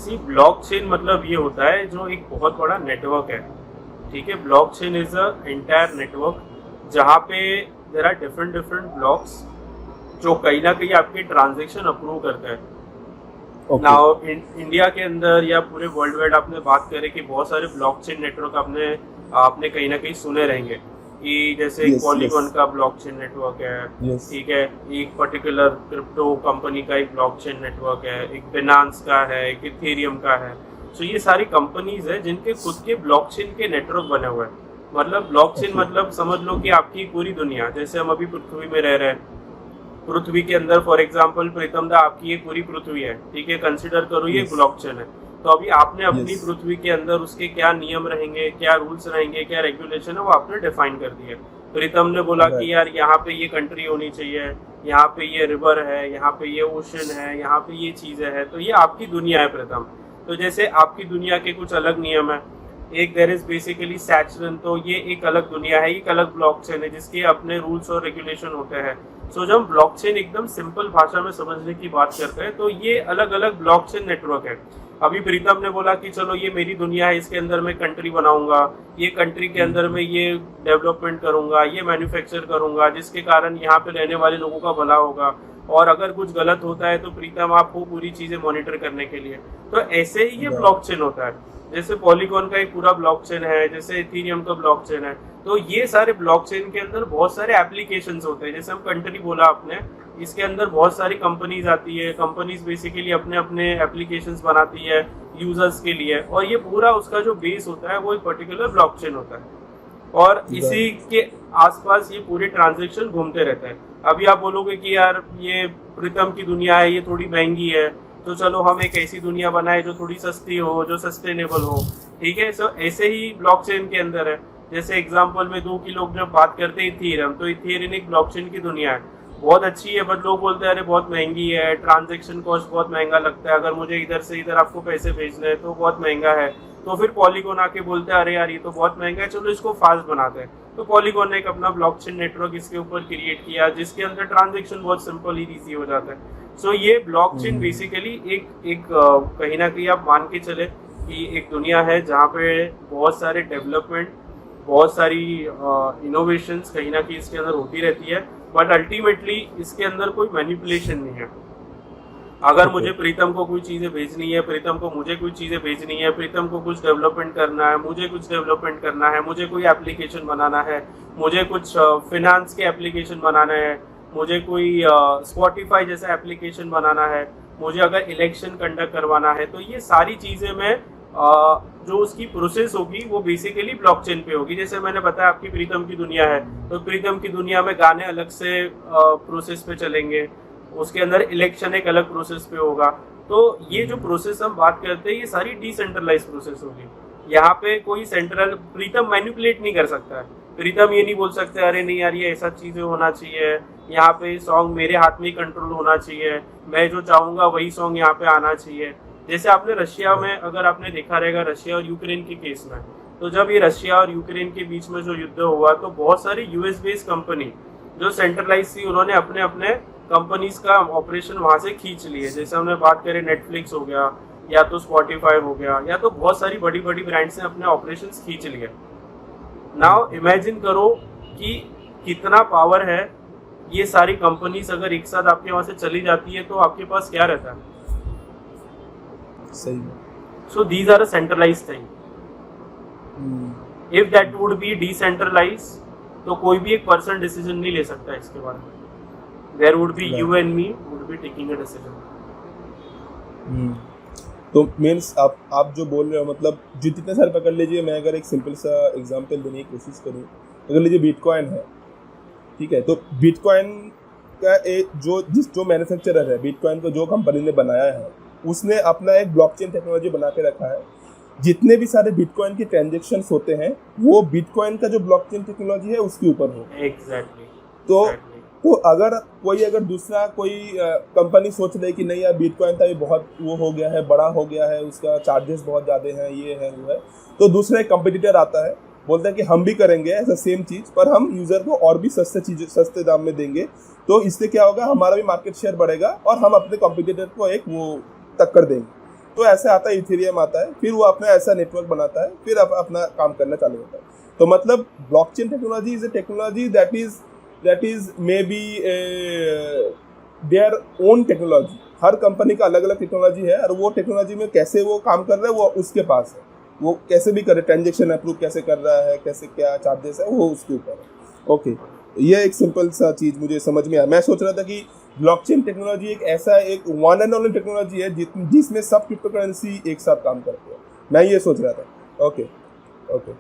सी blockchain मतलब ये होता है जो एक बहुत बड़ा नेटवर्क है, ठीक है। Blockchain is a entire network जहाँ पे there are different different blocks जो कहीं ना कहीं आपके ट्रांजेक्शन अप्रूव करता है। ओके। नाउ इंडिया के अंदर या पूरे वर्ल्ड वाइड आपने बात करें कि बहुत सारे ब्लॉकचेन नेटवर्क आपने आपने कहीं ना कहीं सुने रहेंगे कि जैसे एक यस यस पॉलीगॉन का ब्लॉकचेन नेटवर्क है, यस। ठीक है। एक पर्टिकुलर क्रिप्टो कंपनी का एक ब्लॉकचेन नेटवर्क है, एक बिनांस का है, एक इथेरियम का है। सो ये सारी कंपनीज है जिनके खुद के ब्लॉकचेन के नेटवर्क बने हुए हैं। मतलब ब्लॉकचेन ओके। मतलब समझ लो कि आपकी पूरी दुनिया, जैसे हम अभी पृथ्वी में रह रहे हैं, पृथ्वी के अंदर फॉर एग्जांपल प्रीतम दा आपकी ये पूरी पृथ्वी है, ठीक है, कंसिडर करो ये यस ब्लॉकचेन है। तो अभी आपने अपनी यस। पृथ्वी के अंदर उसके क्या नियम रहेंगे, क्या रूल्स रहेंगे, क्या रेगुलेशन है, वो आपने डिफाइन कर दिया। प्रीतम ने बोला कि राइट। यार यहाँ पे ये कंट्री होनी चाहिए, यहाँ पे ये रिवर है, यहाँ पे ये ओशन है, यहाँ पे ये चीजें है, तो ये आपकी दुनिया है प्रीतम। तो जैसे आपकी दुनिया के कुछ अलग नियम है, एक देयर इज बेसिकली सैचुरन, तो ये एक अलग दुनिया है, एक अलग ब्लॉकचेन है जिसके अपने रूल्स और रेगुलेशन होते हैं। सो जब ब्लॉकचेन एकदम सिंपल भाषा में समझने की बात करते हैं तो ये अलग अलग ब्लॉकचेन नेटवर्क है। अभी प्रीतम ने बोला कि चलो ये मेरी दुनिया है, इसके अंदर मैं कंट्री बनाऊंगा, ये कंट्री के अंदर मैं ये डेवलपमेंट करूंगा, ये मैन्युफैक्चर करूंगा जिसके कारण यहाँ पे रहने वाले लोगों का भला होगा, और अगर कुछ गलत होता है तो प्रीतम आप वो पूरी चीजें मॉनिटर करने के लिए। तो ऐसे ही ये राइट। ब्लॉकचेन होता है। जैसे पॉलीगॉन का एक पूरा ब्लॉकचेन है, जैसे इथेरियम का ब्लॉकचेन है। तो ये सारे ब्लॉकचेन के अंदर बहुत सारे एप्लीकेशंस होते हैं। जैसे हम कंट्री बोला आपने, इसके अंदर बहुत सारी कंपनीज आती है, कंपनीज बेसिकली अपने अपने एप्लीकेशंस बनाती है यूजर्स के लिए, और ये पूरा उसका जो बेस होता है वो एक पर्टिकुलर ब्लॉकचेन होता है, और इसी राइट। के आसपास ये पूरे ट्रांजेक्शन घूमते रहते हैं। अभी आप बोलोगे कि यार ये प्रीतम की दुनिया है, ये थोड़ी महंगी है, तो चलो हम एक ऐसी दुनिया बनाए जो थोड़ी सस्ती हो, जो सस्टेनेबल हो, ठीक है। सो ऐसे ही ब्लॉकचेन के अंदर है। जैसे एग्जांपल में दो की लोग जब बात करते हैं इथेरियम, तो इथेरियम एक ब्लॉकचेन की दुनिया है, बहुत अच्छी है, बट लोग बोलते हैं अरे बहुत महंगी है, ट्रांजेक्शन कॉस्ट बहुत महंगा लगता है, अगर मुझे इधर से इधर आपको पैसे भेजने हैं तो बहुत महंगा है। तो फिर पॉलीगॉन आके बोलते हैं अरे यार ये तो बहुत महंगा है, चलो इसको फास्ट बनाते हैं। तो पॉलीगॉन ने एक अपना ब्लॉकचेन नेटवर्क इसके ऊपर क्रिएट किया जिसके अंदर ट्रांजेक्शन बहुत सिंपल इजी हो जाता है। सो ये ब्लॉकचेन बेसिकली एक एक कहीं ना कहीं आप मान के चले कि एक दुनिया है जहाँ पे बहुत सारे डेवलपमेंट, बहुत सारी इनोवेशंस कहीं ना कहीं इसके अंदर होती रहती है, बट अल्टीमेटली इसके अंदर कोई मैनिपुलेशन नहीं है। अगर ओके। मुझे प्रीतम को कोई चीजें भेजनी है, प्रीतम को मुझे कुछ चीजें भेजनी है, प्रीतम को कुछ डेवलपमेंट करना है, मुझे कुछ डेवलपमेंट करना है, मुझे कोई एप्लीकेशन बनाना है, मुझे कुछ फिनांस के एप्लीकेशन बनाना है, मुझे कोई स्पॉटिफाई जैसा एप्लीकेशन बनाना है, मुझे अगर इलेक्शन कंडक्ट करवाना है, तो ये सारी चीजें मैं जो उसकी प्रोसेस होगी वो बेसिकली ब्लॉकचेन पे होगी। जैसे मैंने बताया आपकी प्रीतम की दुनिया है, तो प्रीतम की दुनिया में गाने अलग से प्रोसेस पे चलेंगे, उसके अंदर इलेक्शन एक अलग प्रोसेस पे होगा। तो ये जो प्रोसेस हम बात करते हैं ये सारी डिसेंट्रलाइज प्रोसेस होगी। यहाँ पे कोई सेंट्रल प्रीतम मैनिपुलेट नहीं कर सकता है। प्रीतम ये नहीं बोल सकते अरे नहीं यार ये ऐसा चीजें होना चाहिए, यहाँ पे सॉन्ग मेरे हाथ में ही कंट्रोल होना चाहिए, मैं जो चाहूंगा वही सॉन्ग यहाँ पे आना चाहिए। जैसे आपने रशिया में अगर आपने देखा रहेगा, रशिया और यूक्रेन के केस में, तो जब ये रशिया और यूक्रेन के बीच में जो युद्ध हुआ तो बहुत सारी यूएस बेस्ड कंपनी जो सेंट्रलाइज थी उन्होंने अपने अपने कंपनीज का ऑपरेशन वहां से खींच लिए। जैसे हमने बात करें नेटफ्लिक्स हो गया, या तो स्पॉटिफाई हो गया, या तो बहुत सारी बड़ी बड़ी ब्रांड्स ने अपने ऑपरेशंस खींच लिए। नाउ इमेजिन करो कि कितना पावर है, ये सारी कंपनीज अगर एक साथ आपके वहां से चली जाती है तो आपके पास क्या रहता है। सही है। So these are a centralised thing. If that would be decentralise तो कोई भी एक पर्सन डिसीजन नहीं ले सकता इसके बारे में। There would be you and me would be taking a decision. तो मीन्स आप जो बोल रहे हो, मतलब जितने सारे पकड़ लीजिए, मैं अगर एक सिंपल सा एग्जांपल देने की कोशिश करूँ, अगर लीजिए बिटकॉइन है, ठीक है, तो बिटकॉइन का एक जो मैन्युफैक्चरर है, बिटकॉइन को जो कंपनी ने बनाया है, उसने अपना एक ब्लॉकचेन टेक्नोलॉजी बना के रखा है। जितने भी सारे बिटकॉइन के ट्रांजेक्शंस होते हैं वो बिटकॉइन का जो ब्लॉकचेन टेक्नोलॉजी है उसके ऊपर हो। एग्जैक्टली। तो अगर दूसरा कोई कंपनी सोच रही कि नहीं यार बिटकॉइन का ये बहुत वो हो गया है, बड़ा हो गया है, उसका चार्जेस बहुत ज़्यादा हैं, ये है वो है, तो दूसरा एक कंपटीटर आता है, बोलता है कि हम भी करेंगे ऐसा सेम चीज़, पर हम यूज़र को और भी सस्ते दाम में देंगे। तो इससे क्या होगा, हमारा भी मार्केट शेयर बढ़ेगा और हम अपने कंपटीटर को एक वो टक्कर देंगे। तो ऐसे आता है इथेरियम आता है, फिर वो अपना ऐसा नेटवर्क बनाता है, फिर अपना काम करना चालू होता है। तो मतलब blockchain technology is a technology that is may be their own technology. Her company का अलग अलग टेक्नोलॉजी है, और वो टेक्नोलॉजी में कैसे वो काम कर रहा है वो उसके पास है। वो कैसे भी करे, ट्रांजेक्शन अप्रूव कैसे कर रहा है, कैसे क्या चार्जेस है, वो उसके ऊपर है। ओके, ये एक सिंपल सा चीज़ मुझे समझ में आया। मैं सोच रहा था कि ब्लॉकचेन टेक्नोलॉजी एक ऐसा एक वन एंड ओनली टेक्नोलॉजी है जिसमें सब क्रिप्टो करेंसी एक साथ काम करते हैं। मैं ये सोच रहा था। Okay okay.